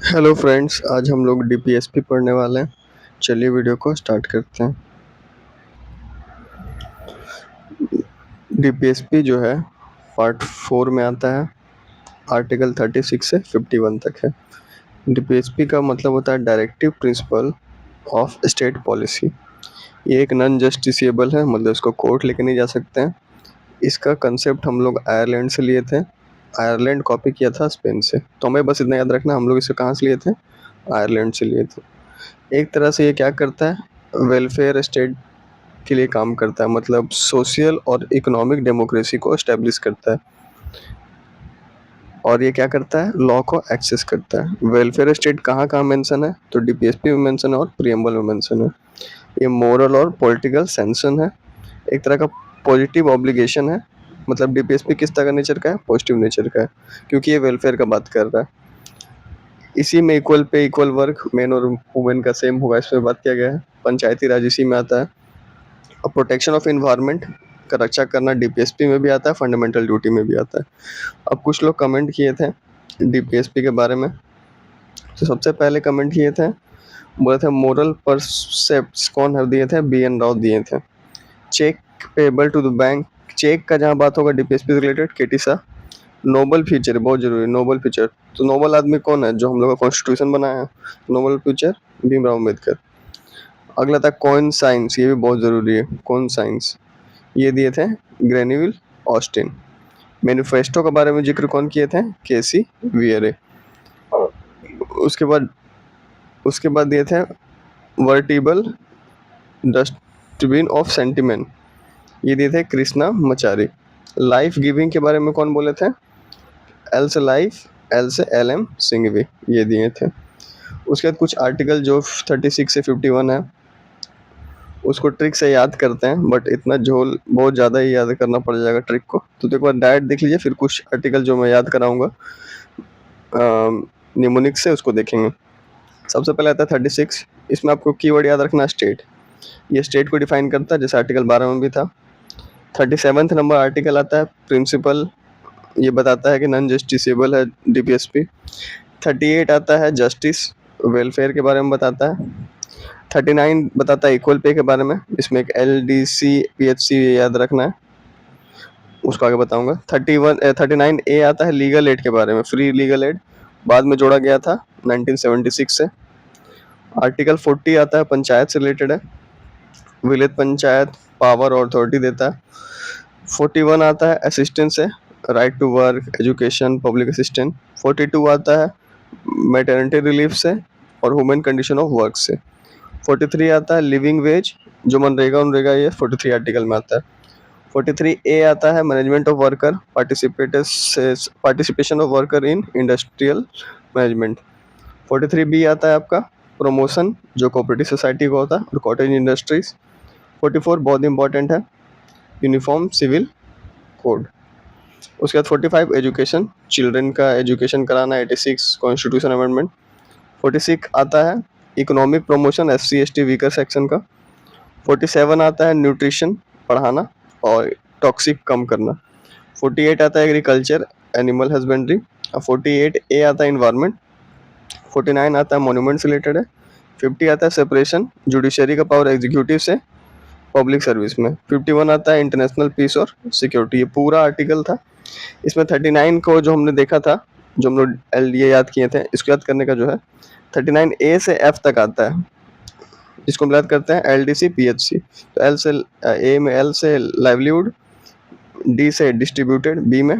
Hello friends, आज हम लोग डीपीएसपी पढ़ने वाले हैं। चलिए वीडियो को स्टार्ट करते हैं। डीपीएसपी जो है पार्ट 4 में आता है। आर्टिकल 36 से 51 तक है। डीपीएसपी का मतलब होता है directive principle of state policy. ये एक नॉन जस्टिसिएबल है, मतलब इसको कोर्ट लेके नहीं जा सकते हैं। इसका कंसेप्ट हम लोग आयरलैंड से लिए थे। आयरलैंड कॉपी किया था स्पेन से, तो हमें बस इतना याद रखना हम लोग इसे कहाँ से लिए थे, आयरलैंड से लिए थे। एक तरह से ये क्या करता है, वेलफेयर स्टेट के लिए काम करता है, मतलब सोशल और इकोनॉमिक डेमोक्रेसी को एस्टेब्लिश करता है। और ये क्या करता है, लॉ को एक्सेस करता है। वेलफेयर स्टेट कहाँ कहाँ मेंशन है, तो डीपीएसपी में मेंशन है और प्रियम्बल में मेंशन है। ये मोरल और पॉलिटिकल सैंक्शन है, एक तरह का पॉजिटिव ऑब्लिगेशन है। मतलब डीपीएसपी किस तरह का नेचर का है, पॉजिटिव नेचर का है, क्योंकि ये वेलफेयर का बात कर रहा है। इसी में equal pay equal work, main और वुमेन का सेम होगा, इसमें बात किया गया है। पंचायती राज इसी में आता है। और प्रोटेक्शन ऑफ इन्वायरमेंट का रक्षा करना डीपीएसपी में भी आता है, फंडामेंटल ड्यूटी में भी आता है। अब कुछ लोग कमेंट किए थे डीपीएसपी के बारे में। तो सबसे पहले कमेंट किए थे, बोले थे मोरल परसेप्ट्स कौन है दिए थे, BN राव दिए थे। Cheque payable to the bank, cheque का जहाँ बात होगा डीपीएसपी से related, KT Shah. Noble future बहुत जरूरी, नोबल फ्यूचर। तो नोबल आदमी कौन है, जो हम लोग का कॉन्स्टिट्यूशन बनाया है, नोबल फ्यूचर भीमराव अम्बेडकर। अगला था कॉइन साइंस, ये भी बहुत जरूरी है, कॉइन साइंस ये दिए थे ग्रेन्यूल ऑस्टिन। मैनिफेस्टो के बारे में जिक्र कौन किए थे, केसी वियरे। उसके बाद दिए थे वर्टिबल डस्टबिन ऑफ सेंटिमेंट, ये दिए थे कृष्णा मचारी। लाइफ गिविंग के बारे में कौन बोले थे, एल से लाइफ, एल से LM सिंघवी, ये दिए थे। उसके बाद कुछ आर्टिकल जो 36 से 51 है, उसको ट्रिक से याद करते हैं, बट इतना झोल बहुत ज़्यादा ही याद करना पड़ जाएगा ट्रिक को। तो एक बार डायरेक्ट देख लीजिए, फिर कुछ आर्टिकल जो मैं याद कराऊंगा निमोनिक से, उसको देखेंगे। सबसे पहले आता है 36। इसमें आपको कीवर्ड याद रखना, स्टेट। ये स्टेट को डिफाइन करता है, जैसे आर्टिकल 12 में भी था। 37 नंबर आर्टिकल आता है प्रिंसिपल, ये बताता है कि नॉन जस्टिसेबल है डीपीएसपी। 38 आता है जस्टिस, वेलफेयर के बारे में बताता है। 39 बताता है इक्वल पे के बारे में, इसमें एक LDC PHC याद रखना है, उसको आगे बताऊंगा। 39A आता है लीगल एड के बारे में, फ्री लीगल एड, बाद में जोड़ा गया था 1976 से। आर्टिकल 40 आता है पंचायत से रिलेटेड है, विलेज पंचायत पावर और अथॉरिटी देता है। 41 आता है असिस्टेंस से, right to work, education, public assistant. 42 आता है मैटरनिटी रिलीफ से और ह्यूमन कंडीशन ऑफ वर्क से। 43 आता है लिविंग वेज, जो मनरेगा उनरेगा, ये 43 आर्टिकल में आता है। 43A आता है management of worker, participation of worker in industrial management. 43B आता है आपका प्रमोशन, जो कोऑपरेटिव सोसाइटी को होता है, और कॉटेज इंडस्ट्रीज। 44 बहुत इंपॉर्टेंट है, यूनिफॉर्म सिविल कोड। उसके बाद 45 एजुकेशन, चिल्ड्रन का एजुकेशन कराना, 86 कॉन्स्टिट्यूशन अमेंडमेंट। 46 आता है economic promotion, SC ST weaker section का। 47 आता है न्यूट्रिशन, पढ़ाना और टॉक्सिक कम करना। 48 आता है एग्रीकल्चर, एनिमल हस्बेंड्री। 48A आता है इन्वायरमेंट। 49 आता है मोन्यूमेंट से रिलेटेड है। 50 आता है सेपरेशन जुडिशरी का पावर एग्जीक्यूटिव से पब्लिक सर्विस में। 51 आता है इंटरनेशनल पीस और सिक्योरिटी। ये पूरा आर्टिकल था। इसमें 39 को जो हमने देखा था, जो हम लोग ये याद किए थे, इसको याद करने का जो है 39A से F तक आता है, जिसको हम याद करते हैं LDC PHC। तो L से A में L से लाइवलीहुड, D से डिस्ट्रीब्यूटेड, B में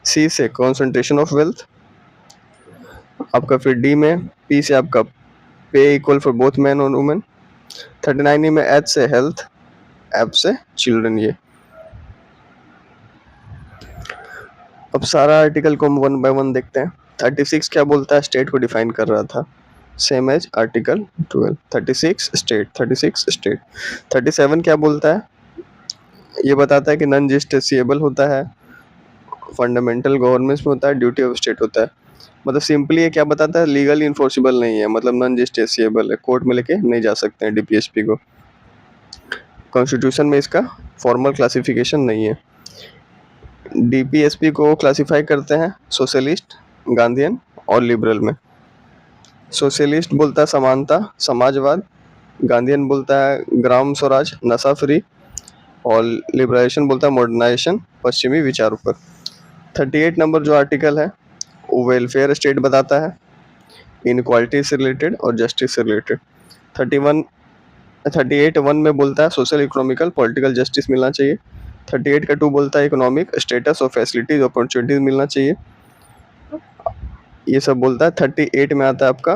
C से कॉन्सेंट्रेशन ऑफ वेल्थ आपका, फिर D में P से आपका पे इक्वल फॉर बोथ मैन और वुमेन। 39 में H से हेल्थ, F से चिल्ड्रन। ये अब सारा आर्टिकल को हम 1 बाय 1 देखते हैं। 36 क्या बोलता है, स्टेट को डिफाइन कर रहा था, same as article 12। 36 state, 36 state. 37 क्या बोलता है, ये बताता है कि नॉन जस्टिसिएबल होता है, फंडामेंटल गवर्नमेंट में होता है, ड्यूटी ऑफ स्टेट होता है। मतलब सिंपली ये क्या बताता है, लीगली इन्फोर्सिबल नहीं है, मतलब नॉन जस्टिसिएबल है, कोर्ट में लेके नहीं जा सकते हैं डीपीएसपी को। कॉन्स्टिट्यूशन में इसका फॉर्मल क्लासिफिकेशन नहीं है। डीपीएसपी को क्लासिफाई करते हैं सोशलिस्ट, गांधीयन और लिबरल में। सोशलिस्ट बोलता है समानता, समाजवाद। गांधीयन बोलता है ग्राम स्वराज, नशा फ्री। और लिबरेशन बोलता है मॉडर्नाइजेशन, पश्चिमी विचारों पर। 38 नंबर जो आर्टिकल है वो वेलफेयर स्टेट बताता है, इनक्वालिटी से रिलेटेड और जस्टिस से रिलेटेड। 31 38(1) में बोलता है सोशल इकोनॉमिकल पॉलिटिकल जस्टिस मिलना चाहिए। 38 का 2 बोलता है इकोनॉमिक स्टेटस और फैसिलिटीज अपॉर्चुनिटीज मिलना चाहिए। ये सब बोलता है। 38 में आता है आपका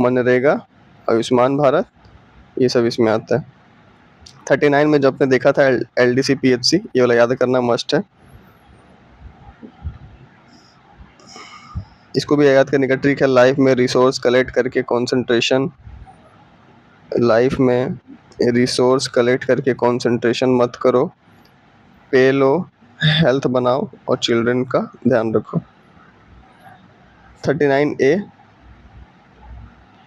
मनरेगा, आयुष्मान भारत, ये सब इसमें आता है। 39 में जो आपने देखा था LDC PHC, ये वाला याद करना मस्ट है। इसको भी याद करने का ट्रिक है, लाइफ में रिसोर्स कलेक्ट करके कंसंट्रेशन, लाइफ में रिसोर्स कलेक्ट करके कंसंट्रेशन मत करो, पे लो, हेल्थ बनाओ और चिल्ड्रन का ध्यान रखो। 39A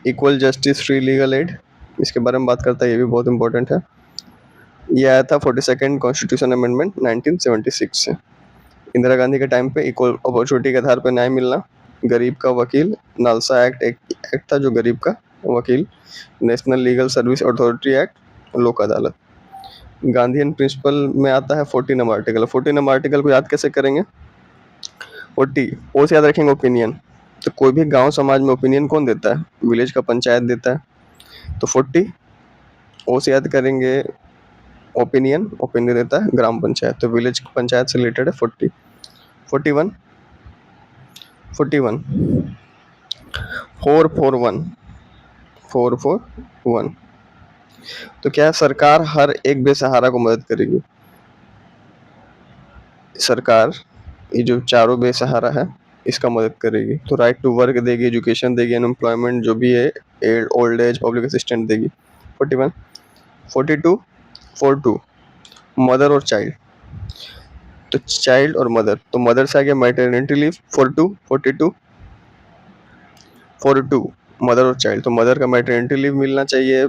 equal justice free legal aid, इसके बारे में बात करता है, ये भी बहुत इंपॉर्टेंट है। ये आया था 42nd कॉन्स्टिट्यूशन अमेंडमेंट 1976 से। इंदिरा गांधी के टाइम पे इक्वल अपॉर्चुनिटी के आधार पर न्याय मिलना, गरीब का वकील, नालसा एक्ट एक एक्ट था जो गरीब का वकील, national legal service authority act, लोक अदालत। गांधीयन प्रिंसिपल में आता है 40 नंबर आर्टिकल। 40 नंबर आर्टिकल को याद कैसे करेंगे? 40 ओ से याद रखेंगे ओपिनियन। तो कोई भी गांव समाज में ओपिनियन कौन देता है? विलेज का पंचायत देता है। तो 40 ओ से याद करेंगे ओपिनियन, ओपिनियन देता है ग्राम पंचायत, तो विलेज पंचायत से रिलेटेड है 40। 41 41 441 441। तो क्या है, सरकार हर एक बेसहारा को मदद करेगी। सरकार ये जो चारों बेसहारा है इसका मदद करेगी। तो राइट टू वर्क देगी, एजुकेशन देगी, अनएम्प्लॉयमेंट जो भी है, ओल्ड एज पब्लिक असिस्टेंट देगी। 41 42 42 मदर और चाइल्ड। तो चाइल्ड और मदर, तो मदर से आ गया मैटरनिटी लीव। 42 मदर और चाइल्ड, तो मदर का मैटरनिटी लीव मिलना चाहिए।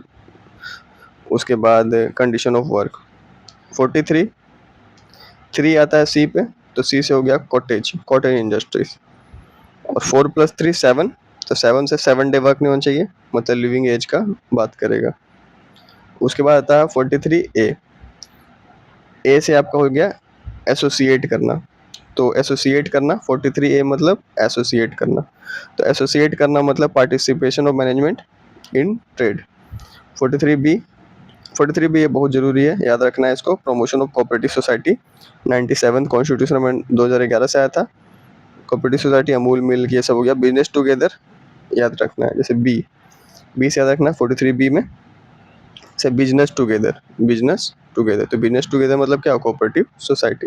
उसके बाद कंडीशन ऑफ वर्क। 43 3 आता है सी पे, तो सी से हो गया कॉटेज, कॉटेज इंडस्ट्रीज। और 4+3 7, तो 7 से 7 डे वर्क नहीं होना चाहिए, मतलब लिविंग एज का बात करेगा। उसके बाद आता है 43A। ए से आपका हो गया एसोसिएट करना, तो एसोसिएट करना 43A मतलब एसोसिएट करना। तो एसोसिएट करना मतलब participation of management in trade. 43B 43B ये बहुत जरूरी है, याद रखना है इसको। Promotion of cooperative society 97 constitution में 2011 से आया था। कोऑपरेटिव सोसाइटी, अमूल मिल्क, ये सब हो गया। बिजनेस टुगेदर याद रखना है, जैसे बी से याद रखना है 43B में से बिजनेस टुगेदर, बिजनेस टुगेदर। तो बिजनेस टुगेदर मतलब क्या? Cooperative society.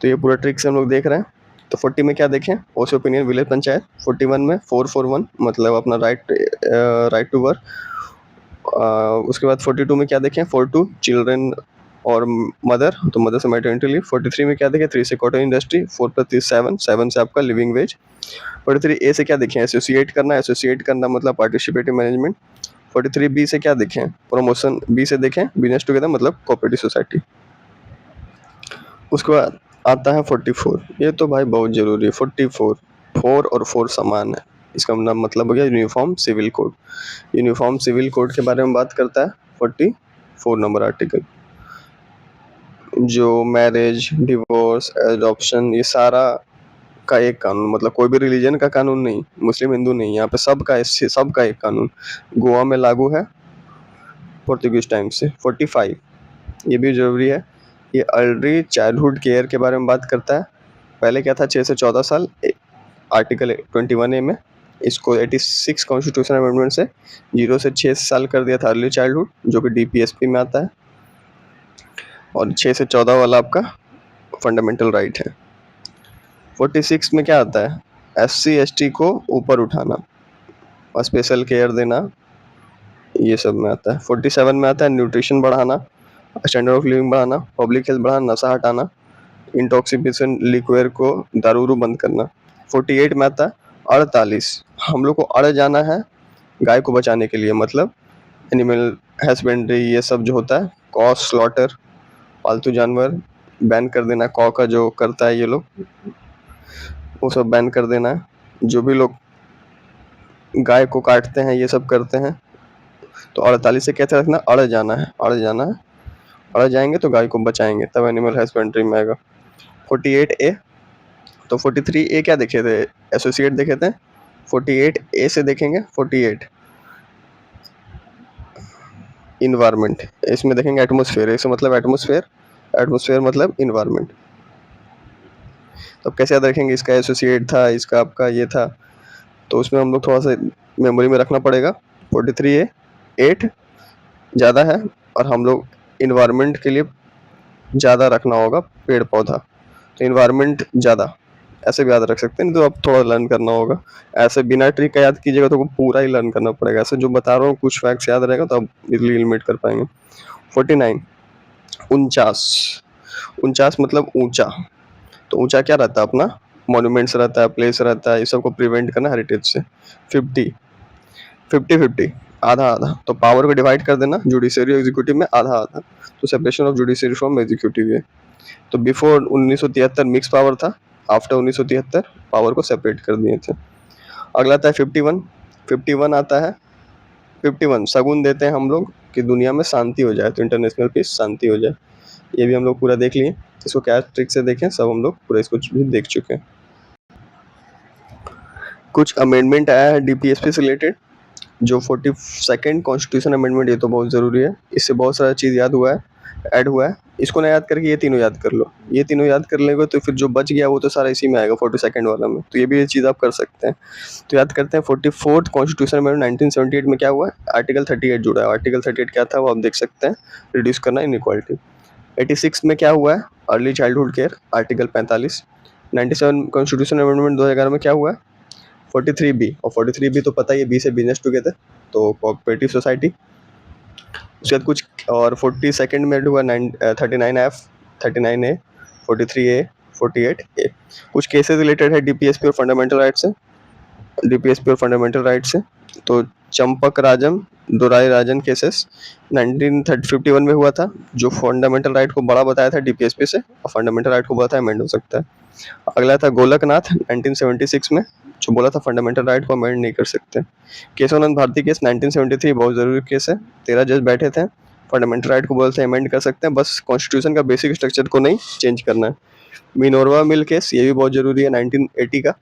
तो ये पूरा ट्रिक से हम लोग देख रहे हैं। तो 40 में क्या देखें? ओसे ओपिनियन विलेज पंचायत। 41 में 441 मतलब अपना राइट टू वर्क। उसके बाद 42 में क्या देखें? 42 चिल्ड्रन और मदर, तो मदर से मैटरनिटी लीव। 43 में क्या देखें? 3 से कॉटन इंडस्ट्री। 4+3 7, 7 से आपका लिविंग वेज। 43A से क्या देखें? एसोसिएट करना, एसोसिएट करना मतलब पार्टिसिपेटिव मैनेजमेंट। 43B से क्या देखें? प्रमोशन। बी से देखें बिजनेस टुगेदर मतलब कोऑपरेटिव सोसाइटी। उसके बाद आता है 44, ये तो भाई बहुत जरूरी है। 44 4 और 4 समान है, इसका मतलब हो गया uniform civil code. Uniform civil code के बारे में बात करता है 44 नंबर आर्टिकल। जो मैरिज, डिवोर्स, एडॉप्शन, ये सारा का एक कानून, मतलब कोई भी रिलीजन का कानून नहीं, मुस्लिम हिंदू नहीं, यहाँ पे सबका एक कानून गोवा में लागू है पोर्तुगीज टाइम से। 45 ये भी जरूरी है, ये अर्ली चाइल्डहुड केयर के बारे में बात करता है। पहले क्या था? 6 से 14 साल, आर्टिकल 21A में। इसको 86 कॉन्स्टिट्यूशन अमेंडमेंट से 0 से 6 साल कर दिया था अर्ली चाइल्डहुड, जो कि DPSP में आता है। और 6 से 14 वाला आपका फंडामेंटल राइट है। 46 में क्या आता है? SC ST को ऊपर उठाना और स्पेशल केयर देना, ये सब में आता है। 47 में आता है न्यूट्रिशन बढ़ाना, स्टैंडर्ड ऑफ लिविंग बढ़ाना, पब्लिक हेल्थ बढ़ाना, नशा हटाना, इंटॉक्सिकेशन लिक्वेयर को दारूरू बंद करना। 48 में आता है 48, हम लोग को अड़ जाना है गाय को बचाने के लिए, मतलब एनिमल हस्बेंड्री, ये सब जो होता है, कॉ स्लॉटर, पालतू जानवर बैन कर देना। कॉ का जो करता है ये लोग, वो सब बैन कर देना है। जो भी लोग गाय को काटते हैं, ये सब करते हैं। तो 48 से कैसे रखना, अड़ जाना है, अड़ जाना है, अड़ जाएंगे तो गाय को बचाएंगे, तब एनिमल हस्बेंड्री में आएगा। 48A, तो 43A क्या देखे थे, एसोसिएट देखे थे। 48A से देखेंगे 48 इन्वायरमेंट, इसमें देखेंगे एटमोसफेयर, इसका मतलब एटमोसफेयर, एटमोसफेयर मतलब इन्वायरमेंट। तो अब कैसे याद रखेंगे, इसका एसोसिएट था, इसका आपका ये था, तो उसमें हम लोग थोड़ा सा मेमोरी में रखना पड़ेगा। 43A 8 ज़्यादा है, और हम लोग इन्वायरमेंट के लिए ज़्यादा रखना होगा पेड़ पौधा, तो इन्वायरमेंट ज़्यादा, ऐसे भी याद रख सकते हैं, नहीं तो अब थोड़ा लर्न करना होगा। ऐसे बिना ट्रिक का याद कीजिएगा तो पूरा ही लर्न करना पड़ेगा। ऐसे जो बता रहा हूँ कुछ फैक्ट्स याद रहेगा तो आप इजली एलिमिनेट कर पाएंगे। 49 49, 49 मतलब ऊंचा। तो ऊंचा क्या रहता है अपना, मॉन्यूमेंट्स रहता है, प्लेस रहता है, ये सब को प्रिवेंट करना हेरिटेज से। 50 50 आधा आधा, तो पावर को डिवाइड कर देना, जुडिशरी एग्जीक्यूटिव में आधा आधा, तो separation of judiciary from executive है। तो बिफोर 1973 मिक्स पावर था, आफ्टर 1973 पावर को सेपरेट कर दिए थे। अगला आता है 51, 51 आता है, 51 शगुन देते हैं हम लोग कि दुनिया में शांति हो जाए, तो इंटरनेशनल पीस, शांति हो जाए, ये भी हम लोग पूरा देख लिए। इसको क्या ट्रिक से देखें, सब हम लोग पूरा इसको भी देख चुके हैं। कुछ अमेंडमेंट आया है डीपीएसपी से रिलेटेड, जो 42nd कॉन्स्टिट्यूशन अमेंडमेंट, ये तो बहुत ज़रूरी है, इससे बहुत सारा चीज़ याद हुआ है, ऐड हुआ है। इसको ना याद करके ये तीनों याद कर लो, ये तीनों याद कर लेंगे तो फिर जो बच गया वो तो सारा इसी में आएगा 42nd वाला में, तो ये भी ये चीज़ आप कर सकते हैं। तो याद करते हैं 44th कॉन्स्टिट्यूशन अमेंडमेंट 1978 में क्या हुआ है, आर्टिकल 38 जुड़ा है। आर्टिकल 38 क्या था वो आप देख सकते हैं, रिड्यूस करना इनइक्वालिटी। 86 में क्या हुआ है, early childhood care, article 45। 97 constitution amendment 2011 में क्या हुआ है, 43B, और 43B तो पता ही है, बी से बिजनेस टुगेदर, तो कोऑपरेटिव सोसाइटी। उसके बाद कुछ और 42nd में हुआ 39F, 39A, 43A, 48A। कुछ केसेस रिलेटेड है डीपीएसपी और फंडामेंटल राइट से, डीपीएसपी और फंडामेंटल राइट से। तो चंपक राजन, दुराई राजन केसेस 1951 में हुआ था, जो फंडामेंटल राइट को बड़ा बताया था डीपीएसपी से, और फंडामेंटल राइट को बोला था अमेंड हो सकता है। अगला था गोलकनाथ 1976 में, जो बोला था फंडामेंटल राइट को अमेंड नहीं कर सकते। केशवानंद भारती केस 1973, बहुत ज़रूरी केस है, 13 जज बैठे थे, फंडामेंटल राइट को बोलते हैं अमेंड कर सकते हैं, बस कॉन्स्टिट्यूशन का बेसिक स्ट्रक्चर को नहीं चेंज करना है। मिनोरवा मिल केस, ये भी बहुत जरूरी है, 1980 का,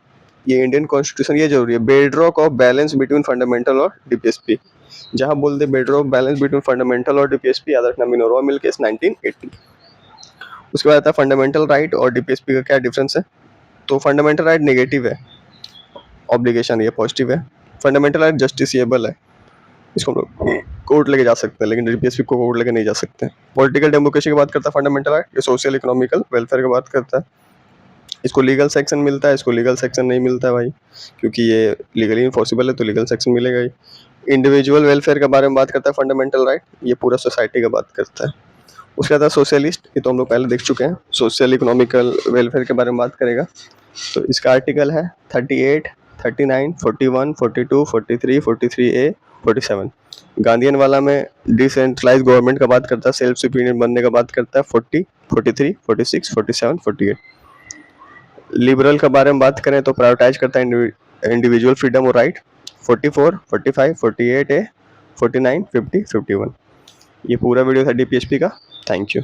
ये इंडियन कॉन्स्टिट्यूशन, ये जरूरी है, bedrock of balance between fundamental और डीपीएसपी, जहां बोलते बेडरॉक बैलेंस बिटवीन फंडामेंटल और डीपीएसपी, याद रखना मिनोरवा मिल केस 1980। उसके बाद आता है फंडामेंटल राइट और डीपीएसपी का क्या डिफरेंस है। तो फंडामेंटल राइट नेगेटिव है, ऑब्लिगेशन ये पॉजिटिव है। फंडामेंटल राइट जस्टिसिएबल है, इसको हम लोग कोर्ट लेके जा सकते हैं, लेकिन डीपीएसपी को कोर्ट लेके नहीं जा सकते। पॉलिटिकल डेमोक्रेसी की बात करता है फंडामेंटल राइट, ये सोशल इकोनॉमिकल वेलफेयर की बात करता है, इसको लीगल सेक्शन मिलता है, इसको लीगल सेक्शन नहीं मिलता है भाई, क्योंकि ये लीगली इन्फोर्सिबल है, तो लीगल सेक्शन मिलेगा ही। इंडिविजुअल वेलफेयर के बारे में बात करता है फंडामेंटल राइट, ये पूरा सोसाइटी का बात करता है। उसके बाद सोशलिस्ट, ये तो हम लोग पहले देख चुके हैं, सोशल इकोनॉमिकल वेलफेयर के बारे में बात करेगा। तो इसका आर्टिकल है 38, 39, 41, 42, 43, 43A, 47। गांधीयन वाला में डिसेंट्रलाइज गवर्नमेंट का बात करता है, सेल्फ सुपीरियर बनने का बात करता है, 40, 43, 46, 47, 48। लिबरल के बारे में बात करें तो प्रायोरिटाइज करता है इंडिविजुअल फ्रीडम और राइट, 44, 45, 48A, 49, 50, 51। ये पूरा वीडियो था डीपीएसपी का। Thank you.